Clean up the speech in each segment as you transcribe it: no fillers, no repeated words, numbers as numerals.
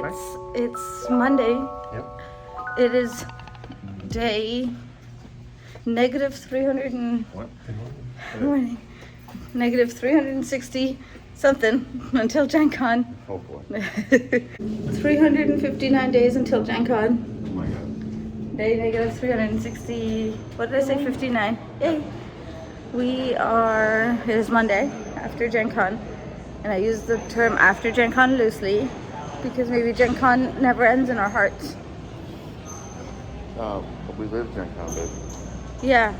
It's Monday. Yep. It is day negative 300 and What? morning, negative 360 something until Gen Con. Oh boy. 359 days until Gen Con. Oh my god. Day negative 360. What did I say? 59. Yay. It is Monday after Gen Con. And I use the term after Gen Con loosely because maybe Gen Con never ends in our hearts. But we live Gen Con, babe. Yeah.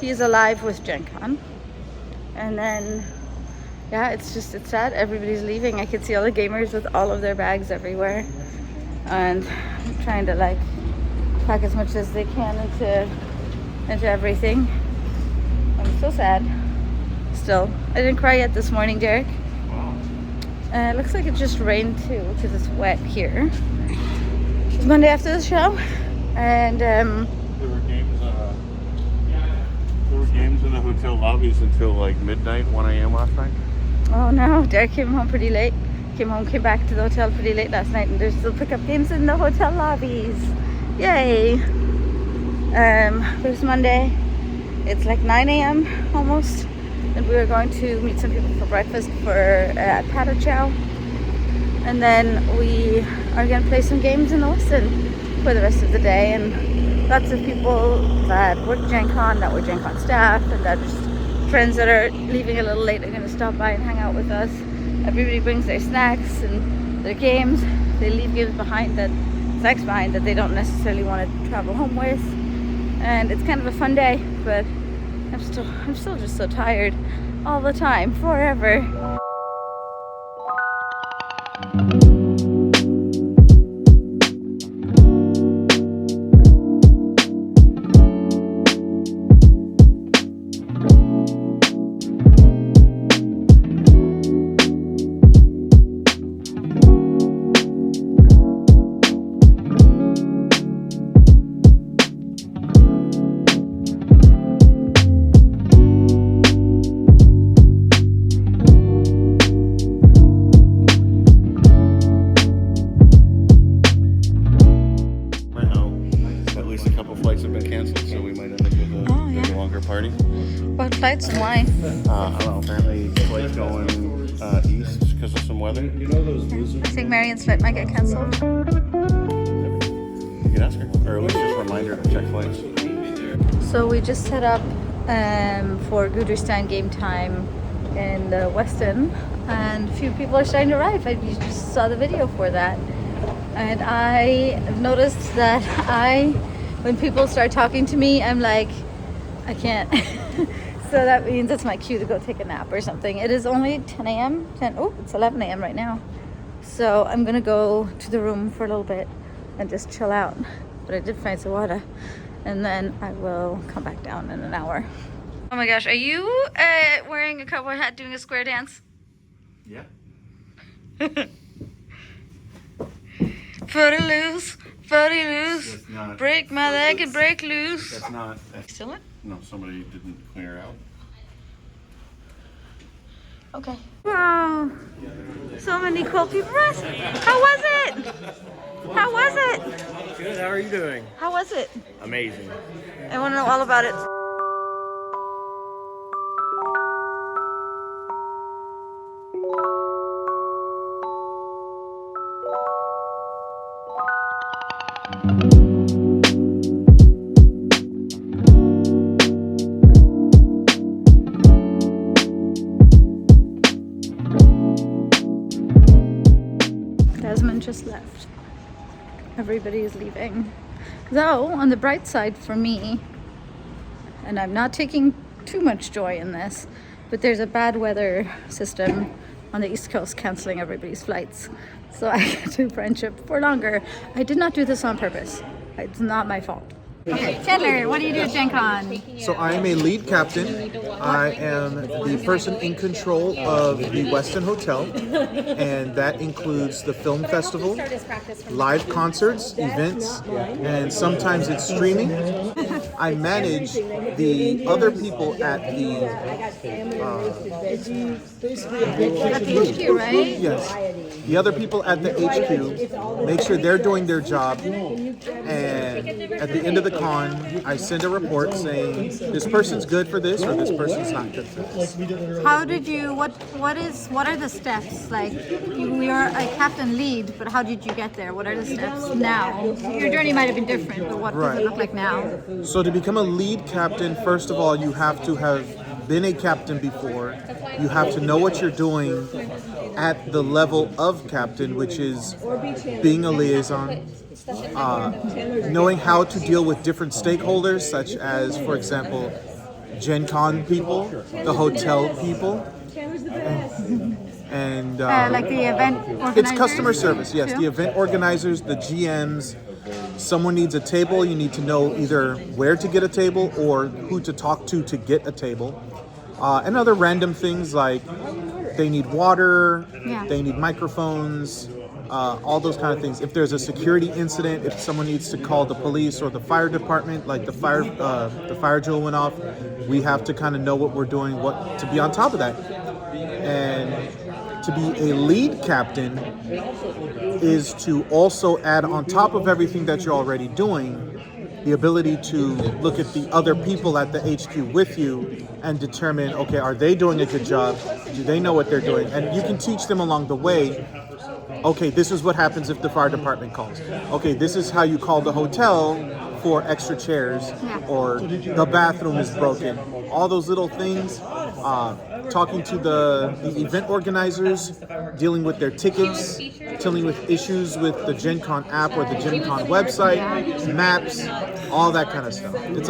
He's alive with Gen Con. And then, yeah, it's sad. Everybody's leaving. I can see all the gamers with all of their bags everywhere. And I'm trying to like pack as much as they can into everything. I'm so sad. Still. I didn't cry yet this morning, Derek. Wow. It looks like it just rained too because it's wet here. It's Monday after the show. And There were games in the hotel lobbies until like midnight, 1 a.m. last night. oh no, Derek came home pretty late. Came back to the hotel pretty late last night, and there's still pickup games in the hotel lobbies. Yay! It's Monday. It's like 9 a.m. almost, and we are going to meet some people for breakfast at Pato Chow, and then we are going to play some games in the Westin for the rest of the day. And lots of people that work Gen Con, that were Gen Con staff, and that just friends that are leaving a little late are going to stop by and hang out with us. Everybody brings their snacks and their games. They leave snacks behind that they don't necessarily want to travel home with. And it's kind of a fun day, but I'm still just so tired all the time, forever. Party. What flights and why? I don't know. Apparently, flight's going east because of some weather. You know those losers? I think Marion's flight might get cancelled. You can ask her, or at least just a reminder to check flights. So we just set up for Guderstein game time in the Westin, and a few people are starting to arrive. I just saw the video for that, and I noticed that when people start talking to me, I'm like, I can't. So that means it's my cue to go take a nap or something. It is only 10 a.m. It's 11 a.m. right now. So I'm gonna go to the room for a little bit and just chill out. But I did find some water, and then I will come back down in an hour. Oh my gosh, are you wearing a cowboy hat doing a square dance? Yeah. Footy loose, footy loose. That's not. Break my leg and break loose. That's not. Still it? No, somebody didn't clear out. Okay. Wow. So many cool people. How was it? How was it? Good, how are you doing? How was it? Amazing. I want to know all about it. Just left. Everybody is leaving. Though, on the bright side for me, and I'm not taking too much joy in this, but there's a bad weather system on the East Coast canceling everybody's flights. So I get to friendship for longer. I did not do this on purpose. It's not my fault. Okay, Chandler, what do you do at Gen Con? So I am a lead captain. I am the person in control of the Westin Hotel, and that includes the film festival, live concerts, events, and sometimes it's streaming. I manage the other people at the At the HQ, right? yes, the other people at the HQ, make sure they're doing their job, and at the end of the con, I send a report saying this person's good for this or this person's not good for this. How did you? What are the steps? Like, we are a captain lead, but how did you get there? What are the steps now? Your journey might have been different, but what does it look like now? So to become a lead captain, first of all, you have to have been a captain before. You have to know what you're doing at the level of captain, which is being a liaison, knowing how to deal with different stakeholders, such as, for example, Gen Con people, the hotel people, and Like the event organizers? it's customer service, yes. The event organizers, the GMs. Someone needs a table, you need to know either where to get a table or who to talk to get a table. And other random things like they need water, they need microphones, all those kind of things. If there's a security incident, if someone needs to call the police or the fire department, like the fire drill went off, we have to kind of know what we're doing, what to be on top of that. And to be a lead captain is to also add on top of everything that you're already doing, the ability to look at the other people at the HQ with you and determine, okay, are they doing a good job? Do they know what they're doing? And you can teach them along the way, okay, this is what happens if the fire department calls. Okay, this is how you call the hotel for extra chairs, or the bathroom is broken. All those little things. Talking to the event organizers, dealing with their tickets, dealing with issues with the Gen Con app or the Gen Con website, maps, all that kind of stuff. It's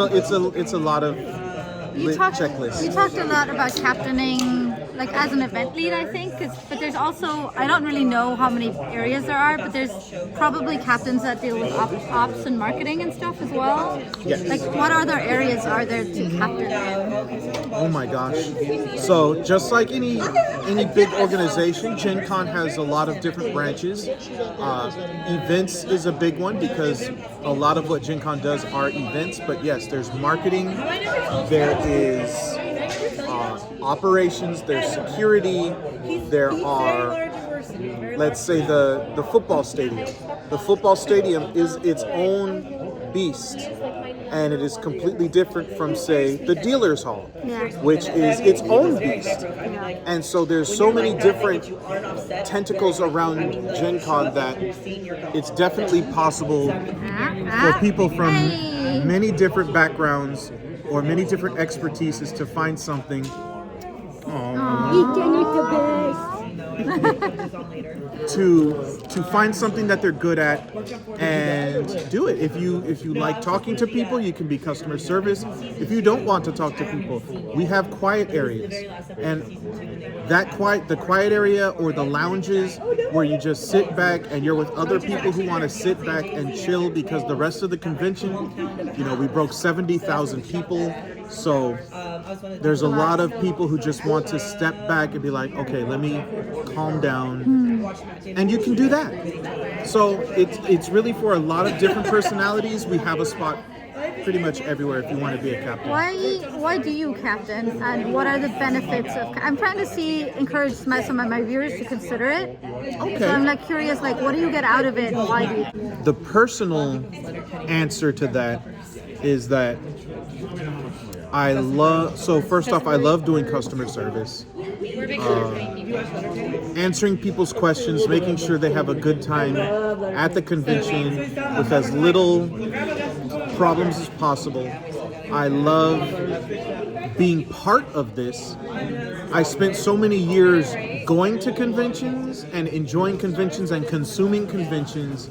a lot of checklists. You talked a lot about captaining, like as an event lead, I think. But there's also, I don't really know how many areas there are, but there's probably captains that deal with ops and marketing and stuff as well. Yes. Like, what other areas are there to captain in? Oh my gosh. So just like any big organization, Gen Con has a lot of different branches. Events is a big one because a lot of what Gen Con does are events, but yes, there's marketing, there is operations, there's security, there are, let's say, the football stadium. The football stadium is its own beast, and it is completely different from, say, the dealer's hall, which is its own beast. And so there's so many different tentacles around Gen Con that it's definitely possible for people from many different backgrounds or many different expertises to find something. to find something that they're good at and do it. If you like talking to people, you can be customer service. If you don't want to talk to people, we have quiet areas, and the quiet area or the lounges where you just sit back and you're with other people who want to sit back and chill, because the rest of the convention, we broke 70,000 people. So there's a lot of people who just want to step back and be like, okay, let me calm down. And you can do that. So it's really for a lot of different personalities. We have a spot pretty much everywhere if you want to be a captain. Why do you captain, and what are the benefits of? I'm trying to encourage some of my viewers to consider it. Okay. So I'm curious, what do you get out of it, and why do you? The personal answer to that is that first off, I love doing customer service. Answering people's questions, making sure they have a good time at the convention with as little problems as possible. I love being part of this. I spent so many years going to conventions and enjoying conventions and consuming conventions.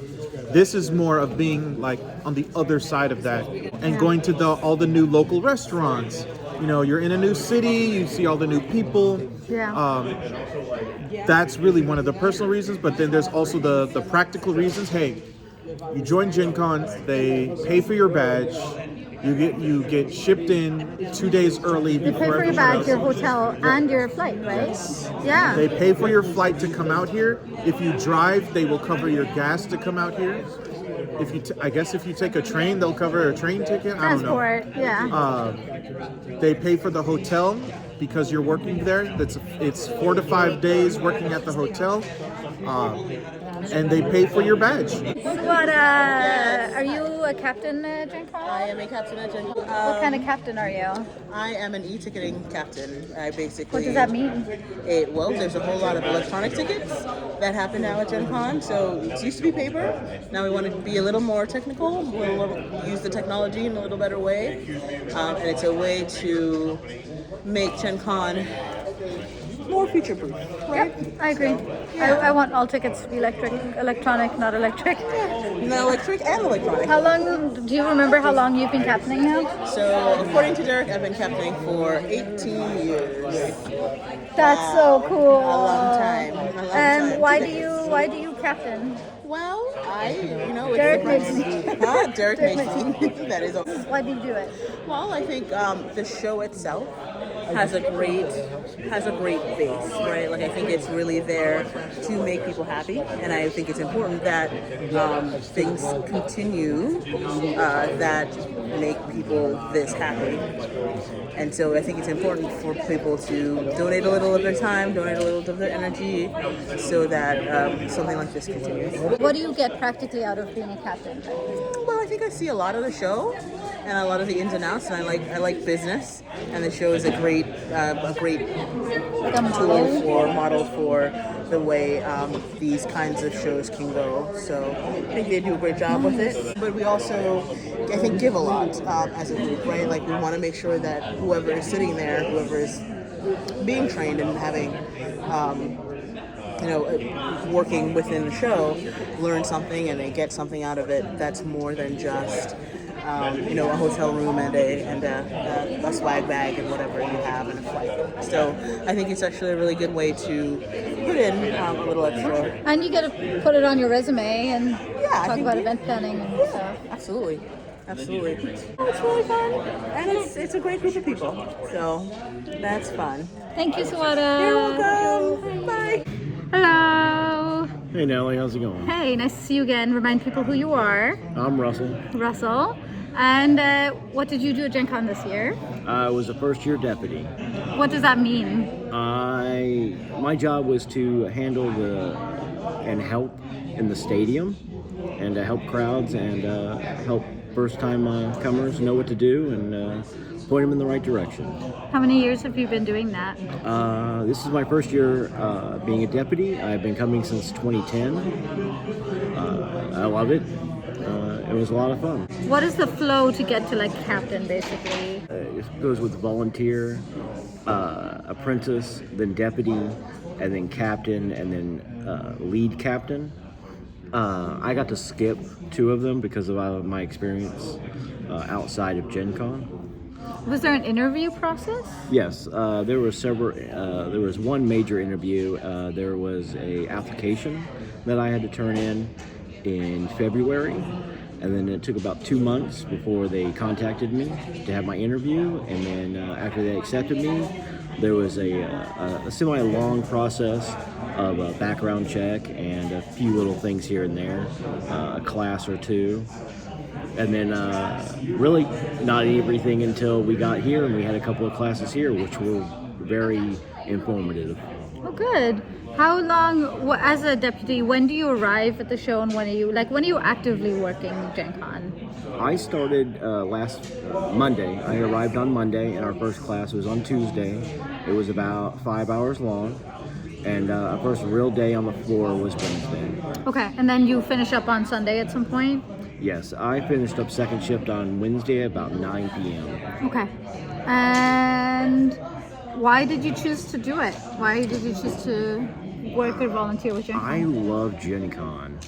This is more of being on the other side of that and going to all the new local restaurants. You're in a new city, you see all the new people. That's really one of the personal reasons, but then there's also the practical reasons. Hey, you join Gen Con, they pay for your badge, you get shipped in 2 days early before They pay for your badge, your hotel, and your flight, right? Yes. Yeah. They pay for your flight to come out here. If you drive, they will cover your gas to come out here. I guess if you take a train, they'll cover a train ticket. I don't know. Transport, yeah. They pay for the hotel because you're working there. It's 4 to 5 days working at the hotel, and they pay for your badge. What, are you a captain at Gen Con? I am a captain at Gen Con. What kind of captain are you? I am an e-ticketing captain. I basically. What does that mean? Well, there's a whole lot of electronic tickets that happen now at Gen Con. So it used to be paper. Now we want to be a little more technical, use the technology in a little better way. And it's a way to make Gen Con more future-proof, right? Yep, I agree. I want all tickets to be electronic, not electric. No, electric and electronic. How long, do you remember how long you've been captaining now? So, according to Derek, I've been captaining for 18 years. That's so cool. A long time. And why do you captain? Well, Derek makes me. Derek makes me. That is all. Why do you do it? Well, I think the show itself has a great base, right? Like I think it's really there to make people happy, and I think it's important that things continue that make people this happy. And so I think it's important for people to donate a little of their time, donate a little of their energy, so that something like this continues. What do you get practically out of being a captain? Well, I think I see a lot of the show and a lot of the ins and outs, and I like business, and the show is a great model for the way these kinds of shows can go. So I think they do a great job with it. But we also, I think, give a lot as a group, right? Like we want to make sure that whoever is sitting there, whoever is being trained and having working within the show, learn something and they get something out of it that's more than just a hotel room and a swag bag and whatever you have in a flight. So I think it's actually a really good way to put in a little extra. And you get to put it on your resume and talk about event planning and stuff. Absolutely. It's really fun, and it's a great group of people, so that's fun. Thank you, Sawada. You're welcome. Bye. Hello. Hey Nelly, how's it going? Hey, nice to see you again. Remind people who you are. I'm Russell. Russell. And what did you do at Gen Con this year? I was a first-year deputy. What does that mean? My job was to handle and help in the stadium, and to help crowds and help first-time comers know what to do and point them in the right direction. How many years have you been doing that? This is my first year being a deputy. I've been coming since 2010. I love it. It was a lot of fun. What is the flow to get to captain, basically? It goes with volunteer, apprentice, then deputy, and then captain, and then lead captain. I got to skip 2 of them because of my experience outside of Gen Con. Was there an interview process? Yes, there were several. There was one major interview. There was a application that I had to turn in February, and then it took about 2 months before they contacted me to have my interview. And then after they accepted me, there was a semi-long process of a background check and a few little things here and there, a class or 2. And then really not everything until we got here, and we had a couple of classes here, which were very informative. Oh, good. How long, as a deputy, when do you arrive at the show, and when are you actively working Gen Con? I started last Monday. I arrived on Monday, and our first class was on Tuesday. It was about 5 hours long, and our first real day on the floor was Wednesday. Okay, and then you finish up on Sunday at some point? Yes, I finished up second shift on Wednesday at about 9 p.m. Okay. And why did you choose to do it? Why did you choose to work or volunteer with Gen Con? I love Gen Con,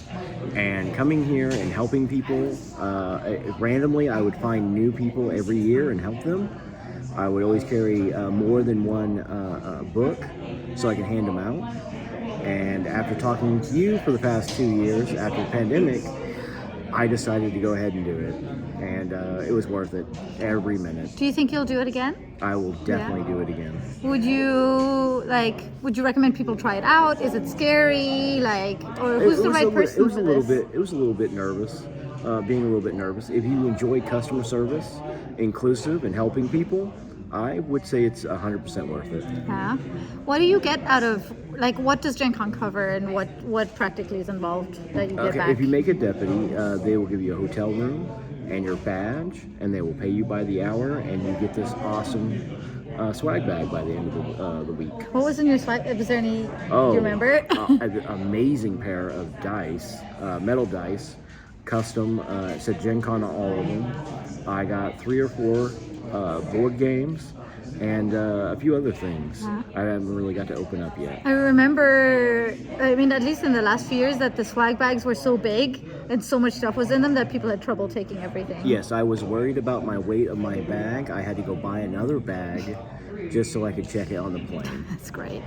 and coming here and helping people. Randomly, I would find new people every year and help them. I would always carry more than one book so I can hand them out. And after talking to you for the past 2 years after the pandemic, I decided to go ahead and do it, and it was worth it every minute. Do you think you'll do it again? I will definitely do it again. Would you recommend people try it out? Is it scary? Or who's the right person for this? It was a little bit nervous. being a little bit nervous. If you enjoy customer service, inclusive, and helping people, I would say it's 100% worth it. Yeah. What do you get out of, like, what does Gen Con cover and what practically is involved that you get back? If you make a deputy, they will give you a hotel room and your badge, and they will pay you by the hour, and you get this awesome swag bag by the end of the week. What was in your swag? Was there any, do you remember? An amazing pair of dice, metal dice, custom, it said Gen Con on all of them. I got 3 or 4 board games and a few other things I haven't really got to open up yet. I remember, I mean, at least in the last few years, that the swag bags were so big and so much stuff was in them that people had trouble taking everything. Yes, I was worried about my weight of my bag. I had to go buy another bag just so I could check it on the plane. That's great.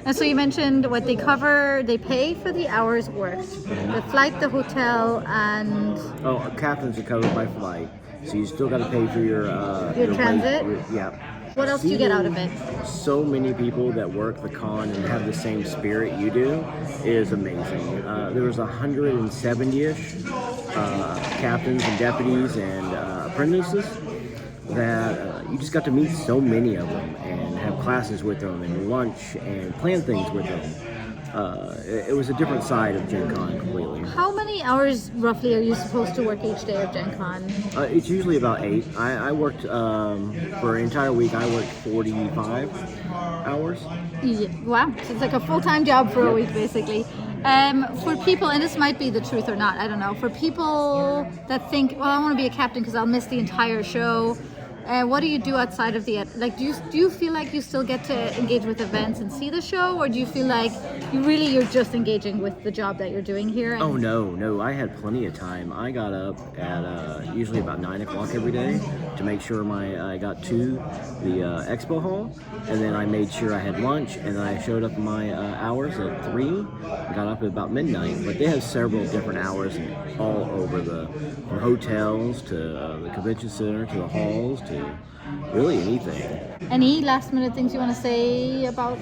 And so you mentioned what they cover, they pay for the hours worked, the flight, the hotel, and... Oh, captains are covered by flight, so you still got to pay for your transit? Yeah. What else do you get out of it? So many people that work the con and have the same spirit you do is amazing. There was 170-ish captains and deputies and apprentices that you just got to meet so many of them and have classes with them and lunch and plan things with them. It was a different side of Gen Con completely. How many hours roughly are you supposed to work each day of Gen Con? It's usually about 8. I worked for an entire week. I worked 45 hours. Yeah. Wow, so it's like a full-time job for a week basically. For people, and this might be the truth or not, I don't know, for people that think, well, I want to be a captain because I'll miss the entire show, what do you do outside of the, like, do you feel like you still get to engage with events and see the show, or do you feel like you're just engaging with the job that you're doing here? Oh, no, I had plenty of time. I got up at usually about 9 o'clock every day to make sure I got to the expo hall, and then I made sure I had lunch, and then I showed up my hours at 3, got up at about midnight. But they have several different hours all over from hotels to the convention center to the halls to really anything. Any last minute things you want to say about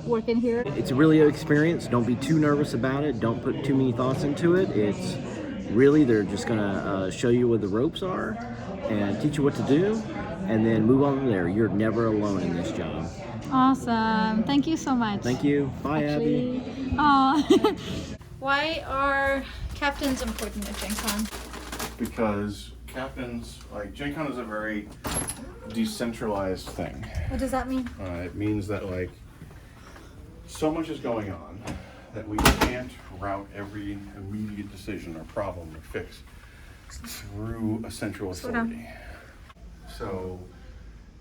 working here? It's a really good experience. Don't be too nervous about it. Don't put too many thoughts into it. It's really, they're just gonna show you where the ropes are and teach you what to do, and then move on from there. You're never alone in this job. Awesome. Thank you so much. Thank you. Bye, Abby. Why are captains important at Gen Con? Because captains, like, Gen Con is a very decentralized thing. What does that mean? It means that, like, so much is going on that we can't route every immediate decision or problem or fix through a central authority. So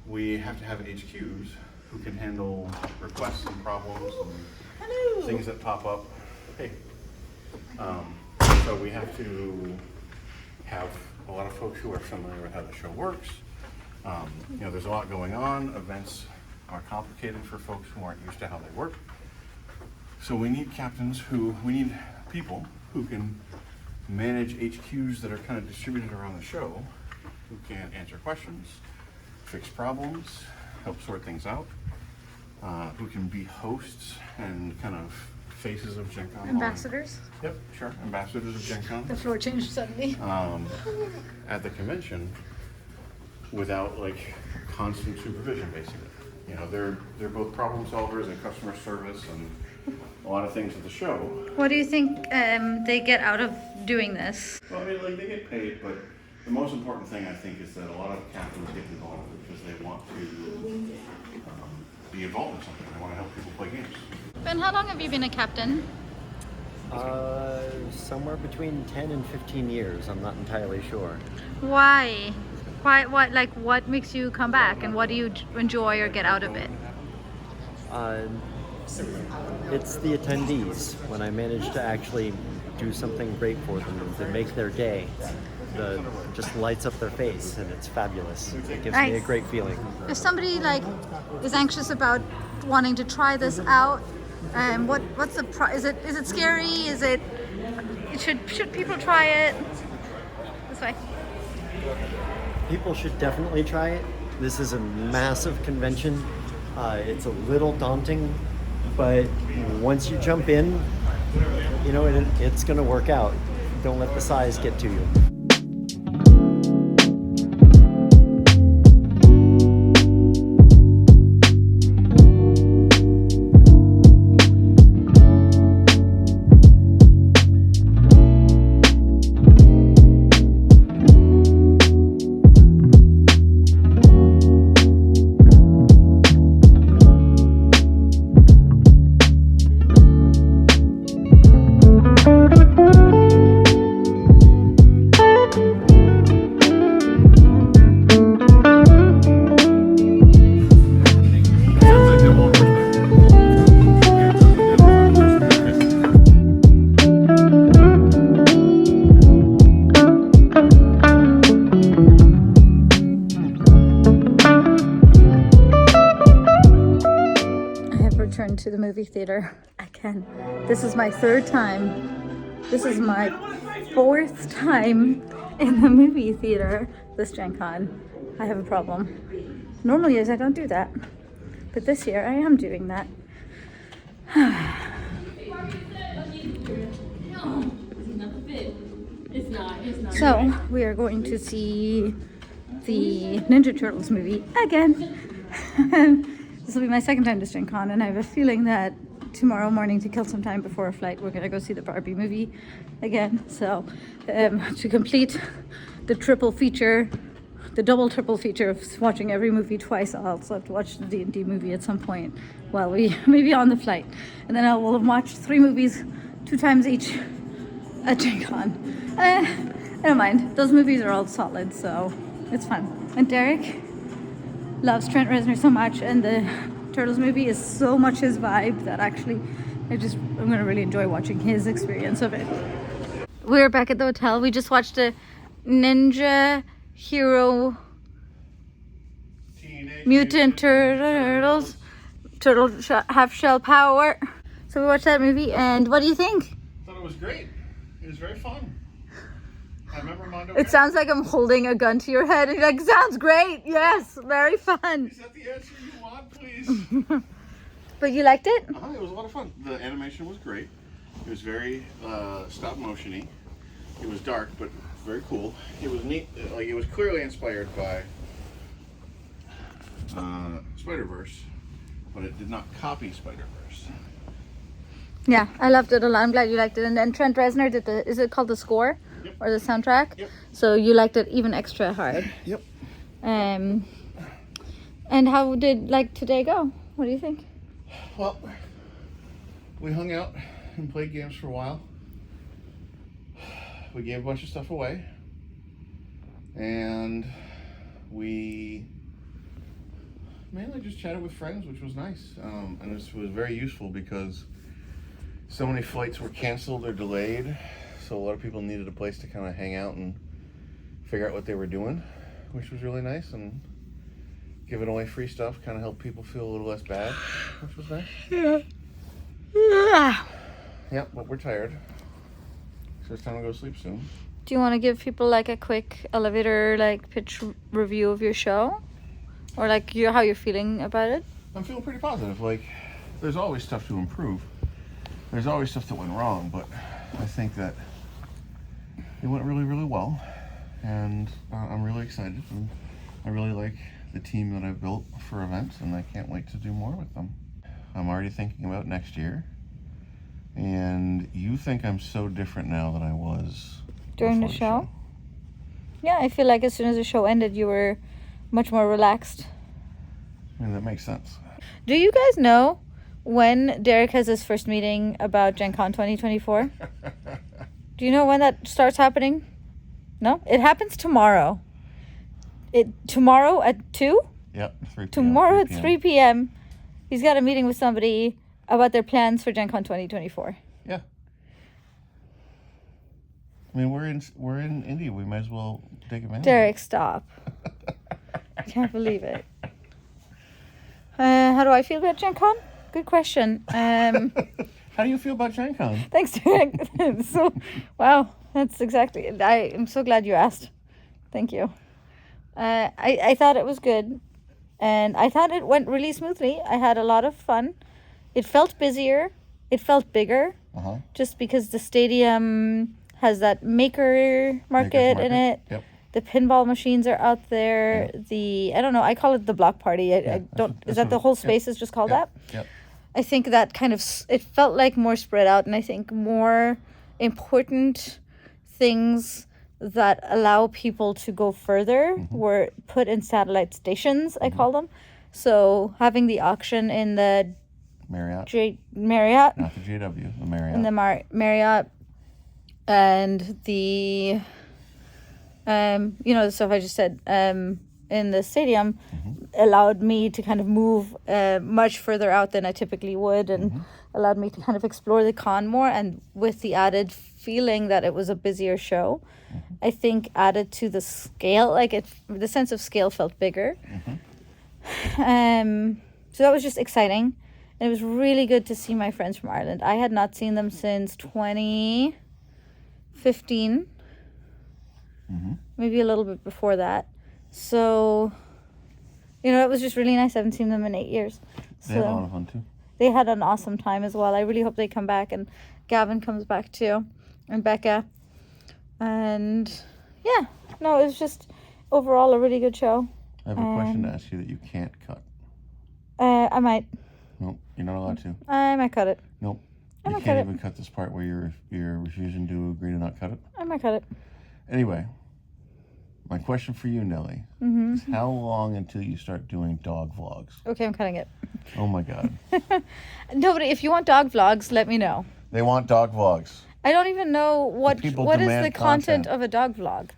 we have to have HQs who can handle requests and problems and things that pop up. Hey. So we have to have a lot of folks who are familiar with how the show works. There's a lot going on. Events are complicated for folks who aren't used to how they work. So we need people who can manage HQs that are kind of distributed around the show, who can answer questions, fix problems, help sort things out, who can be hosts and kind of faces of Gen Con. Ambassadors? Yep, sure. Ambassadors of Gen Con. The floor changed suddenly. At the convention without, like, constant supervision, basically. They're both problem solvers and customer service and a lot of things at the show. What do you think they get out of doing this? Well, I mean, like, they get paid, but the most important thing, I think, is that a lot of captains get involved because they want to be involved in something. They want to help people play games. Ben, how long have you been a captain? Somewhere between 10 and 15 years. I'm not entirely sure. Why? What makes you come back, and what do you enjoy or get out of it? It's the attendees. When I manage to actually do something great for them and to make their day, just lights up their face, and it's fabulous. It gives me a great feeling. If somebody is anxious about wanting to try this out, what's the is it scary? Is it should people try it? This way. People should definitely try it. This is a massive convention. It's a little daunting, but once you jump in, it's going to work out. Don't let the size get to you. To the movie theater again. This is my third time. This is my fourth time in the movie theater this Gen Con. I have a problem. Normally I don't do that, but this year I am doing that. So we are going to see the Ninja Turtles movie again. This will be my second time to Gen Con, and I have a feeling that tomorrow morning, to kill some time before a flight, we're going to go see the Barbie movie again. So to complete the triple feature, the double triple feature of watching every movie twice, I'll also have to watch the D&D movie at some point while we maybe on the flight. And then I will have watched 3 movies 2 times each at Gen Con. I don't mind. Those movies are all solid, so it's fun. And Derek loves Trent Reznor so much, and the Turtles movie is so much his vibe that actually I'm gonna really enjoy watching his experience of it. We're back at the hotel. We just watched a Ninja Hero Mutant Turtle Half Shell Power. So we watched that movie, and what do you think? I thought it was great. It was very fun. I remember Mondo. It sounds like I'm holding a gun to your head, and you're like, sounds great. Yes, very fun. Is that the answer you want, please? But you liked it? It was a lot of fun. The animation was great. It was very stop motion-y. It was dark, but very cool. It was neat. Like, it was clearly inspired by Spider-Verse, but it did not copy Spider-Verse. Yeah, I loved it a lot. I'm glad you liked it. And then Trent Reznor did is it called the score? Yep. Or the soundtrack? Yep. So you liked it even extra hard. Yep. And how did today go? What do you think? Well, we hung out and played games for a while. We gave a bunch of stuff away. And we mainly just chatted with friends, which was nice. And this was very useful because so many flights were canceled or delayed. So a lot of people needed a place to kind of hang out and figure out what they were doing, which was really nice. And giving away free stuff kind of helped people feel a little less bad, which was nice. Yeah. Yep, but we're tired. So it's time to go to sleep soon. Do you want to give people a quick elevator pitch review of your show? Or how you're feeling about it? I'm feeling pretty positive. There's always stuff to improve. There's always stuff that went wrong, but I think that it went really, really well. And I'm really excited. And I really like the team that I've built for events, and I can't wait to do more with them. I'm already thinking about next year. And you think I'm so different now than I was during the show? Yeah, I feel like as soon as the show ended, you were much more relaxed. I mean, that makes sense. Do you guys know when Derek has his first meeting about Gen Con 2024? Do you know when that starts happening? No? It happens tomorrow. Tomorrow at 2? Yep, 3 p.m. Tomorrow at 3 p.m. He's got a meeting with somebody about their plans for Gen Con 2024. Yeah. I mean, we're in India. We might as well take advantage. Derek, stop. I can't believe it. How do I feel about Gen Con? Good question. How do you feel about Gen Con? Thanks, Derek. Wow, that's exactly it. I am so glad you asked. Thank you. I thought it was good, and I thought it went really smoothly. I had a lot of fun. It felt busier. It felt bigger, just because the stadium has that maker market in it. Yep. The pinball machines are out there. The I don't know. I call it the block party. I don't. Is that the whole space is just called that? Yep. I think that kind of it felt like more spread out, and I think more important things that allow people to go further were put in satellite stations. I call them. So having the auction in the Marriott, Not the JW, the Marriott. in the Marriott, and the the stuff I just said in the stadium allowed me to kind of move much further out than I typically would, and allowed me to kind of explore the con more, and with the added feeling that it was a busier show, I think added to the scale, the sense of scale felt bigger. So that was just exciting, and it was really good to see my friends from Ireland. I had not seen them since 2015. Maybe a little bit before that. So, it was just really nice. I haven't seen them in 8 years. They had a lot of fun too. They had an awesome time as well. I really hope they come back, and Gavin comes back too, and Becca. And it was just overall a really good show. I have a question to ask you that you can't cut. I might. Nope, you're not allowed to. I might cut it. Nope. I You might can't cut even cut this part where you're refusing to agree to not cut it. I might cut it. Anyway, my question for you, Nelly, is how long until you start doing dog vlogs? Okay, I'm cutting it. Oh my God. No, but if you want dog vlogs, let me know. They want dog vlogs. I don't even know what people is demand the content content. of a dog vlog.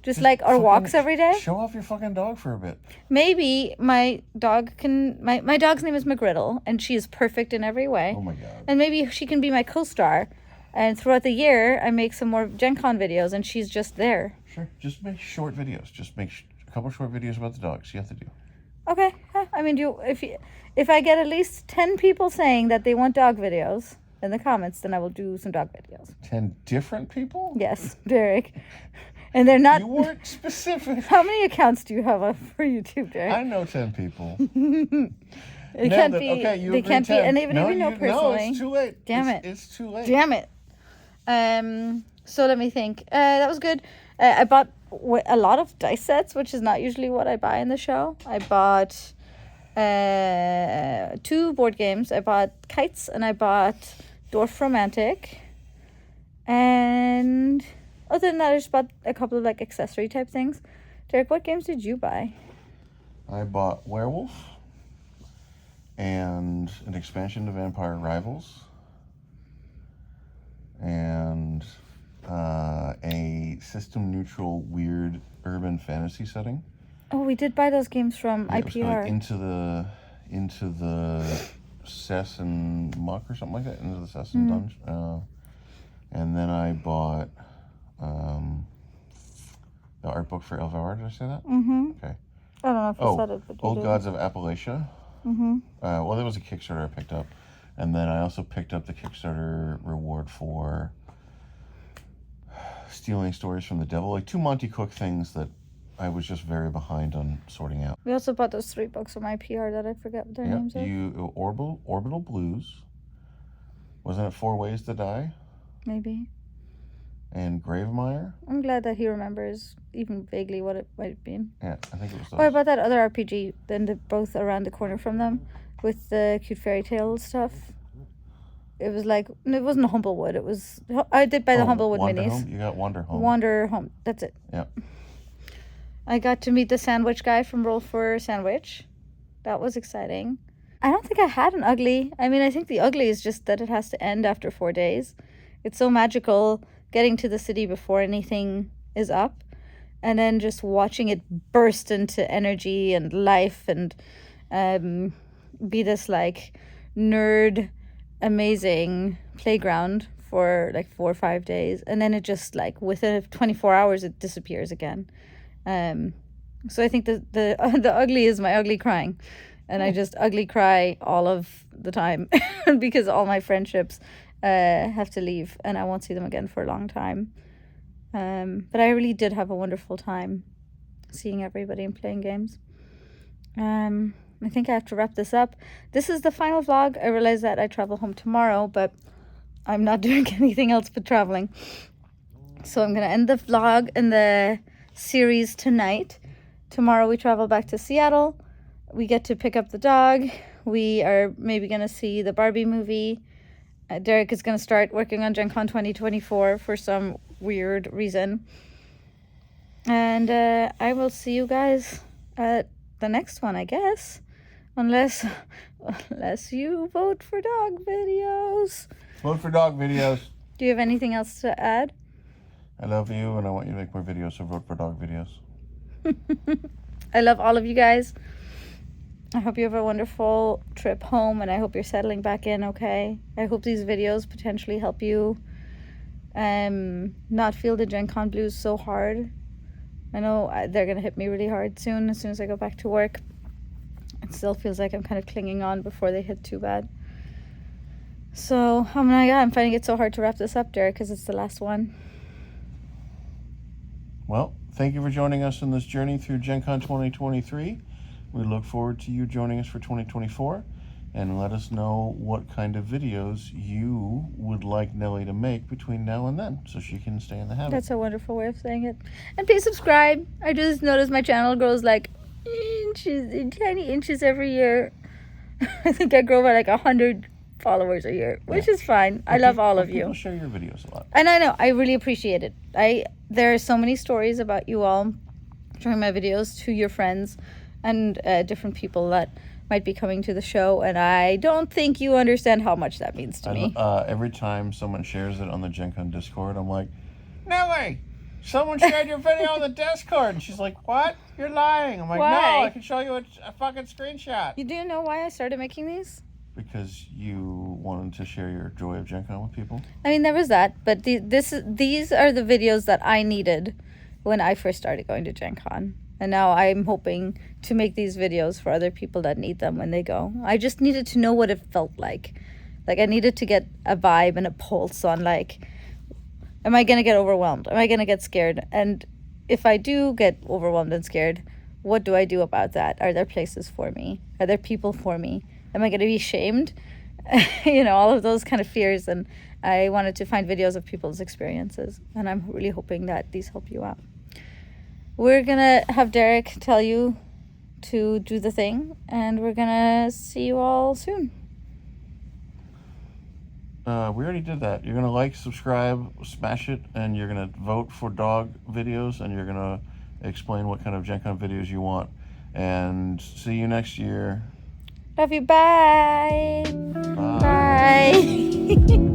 Just like our walks every day? Show off your fucking dog for a bit. Maybe my dog can... My dog's name is McGriddle, and she is perfect in every way. Oh my God. And maybe she can be my co-star. And throughout the year, I make some more Gen Con videos, and she's just there. Sure. Just make short videos. Just make a couple short videos about the dogs. You have to do. Okay. I mean, if I get at least 10 people saying that they want dog videos in the comments, then I will do some dog videos. 10 different people? Yes, Derek. And they're not... You weren't specific. How many accounts do you have for YouTube, Derek? I know 10 people. It can't be. Okay, you they agree can't 10. be, and even if you know personally. No, it's too late. Damn it. It's too late. Damn it. So let me think. That was good. I bought a lot of dice sets, which is not usually what I buy in the show. I bought 2 board games. I bought Kites, and I bought Dwarf Romantic. And other than that, I just bought a couple of accessory type things. Derek, what games did you buy? I bought Werewolf and an expansion to Vampire Rivals and a system-neutral weird urban fantasy setting. Oh, we did buy those games from Yeah, it was IPR. into the Cess and Muck or something like that. Into the Cess and Dungeon. And then I bought the art book for Elvar. Did I say that? Mm-hmm. Okay. I don't know if you said it, but you Old did. Gods of Appalachia. Mm-hmm. Well, there was a Kickstarter I picked up. And then I also picked up the Kickstarter reward for Stealing Stories from the Devil. 2 Monty Cook things that I was just very behind on sorting out. We also bought those 3 books from IPR that I forget what their names are. Orbital Blues. Wasn't it 4 Ways to Die? Maybe. And Gravemire. I'm glad that he remembers even vaguely what it might have been. Yeah, I think it was those. Oh, I bought that other RPG, then both around the corner from them, with the cute fairy tale stuff. It was it wasn't Humblewood. It was, I did buy the Humblewood Wander minis. Home? You got Wander Home. Wander Home, that's it. Yeah. I got to meet the sandwich guy from Roll for Sandwich. That was exciting. I don't think I had an ugly. I mean, I think the ugly is just that it has to end after 4 days. It's so magical getting to the city before anything is up, and then just watching it burst into energy and life and be this nerd amazing playground for 4 or 5 days, and then it just within 24 hours it disappears again. So I think the ugly is my ugly crying, and I just ugly cry all of the time because all my friendships have to leave, and I won't see them again for a long time. But I really did have a wonderful time seeing everybody and playing games. I think I have to wrap this up. This is the final vlog. I realize that I travel home tomorrow, but I'm not doing anything else but traveling. So I'm gonna end the vlog and the series tonight. Tomorrow we travel back to Seattle. We get to pick up the dog. We are maybe gonna see the Barbie movie. Derek is gonna start working on Gen Con 2024 for some weird reason. And I will see you guys at the next one, I guess. Unless you vote for dog videos. Vote for dog videos. Do you have anything else to add? I love you, and I want you to make more videos, so vote for dog videos. I love all of you guys. I hope you have a wonderful trip home, and I hope you're settling back in okay. I hope these videos potentially help you not feel the Gen Con blues so hard. I know they're going to hit me really hard soon, as soon as I go back to work. It still feels like I'm kind of clinging on before they hit too bad. So, oh my god, I'm finding it so hard to wrap this up, Derek, because it's the last one. Well, thank you for joining us in this journey through Gen Con 2023. We look forward to you joining us for 2024. And let us know what kind of videos you would like Nelly to make between now and then, so she can stay in the habit. That's a wonderful way of saying it. And please subscribe. I just noticed my channel grows like tiny inches every year. I think I grow by like 100 followers a year, which is fine. I love all of you. People share your videos a lot. And I know, I really appreciate it. There are so many stories about you all showing my videos to your friends and different people that might be coming to the show, and I don't think you understand how much that means to me. Every time someone shares it on the Gen Con Discord, I'm like, Nelly, someone shared your video on the Discord. And she's like, what? You're lying. I'm like, Why? no, I can show you a fucking screenshot. You do know why I started making these? Because you wanted to share your joy of Gen Con with people? I mean, there was that, but these are the videos that I needed when I first started going to Gen Con. And now I'm hoping to make these videos for other people that need them when they go. I just needed to know what it felt like. Like, I needed to get a vibe and a pulse on, like, am I going to get overwhelmed? Am I going to get scared? And if I do get overwhelmed and scared, what do I do about that? Are there places for me? Are there people for me? Am I going to be shamed? You know, all of those kind of fears. And I wanted to find videos of people's experiences. And I'm really hoping that these help you out. We're going to have Derek tell you to do the thing, and we're going to see you all soon. We already did that. You're going to like, subscribe, smash it, and you're going to vote for dog videos, and you're going to explain what kind of Gen Con videos you want. And see you next year. Love you. Bye. Bye. Bye.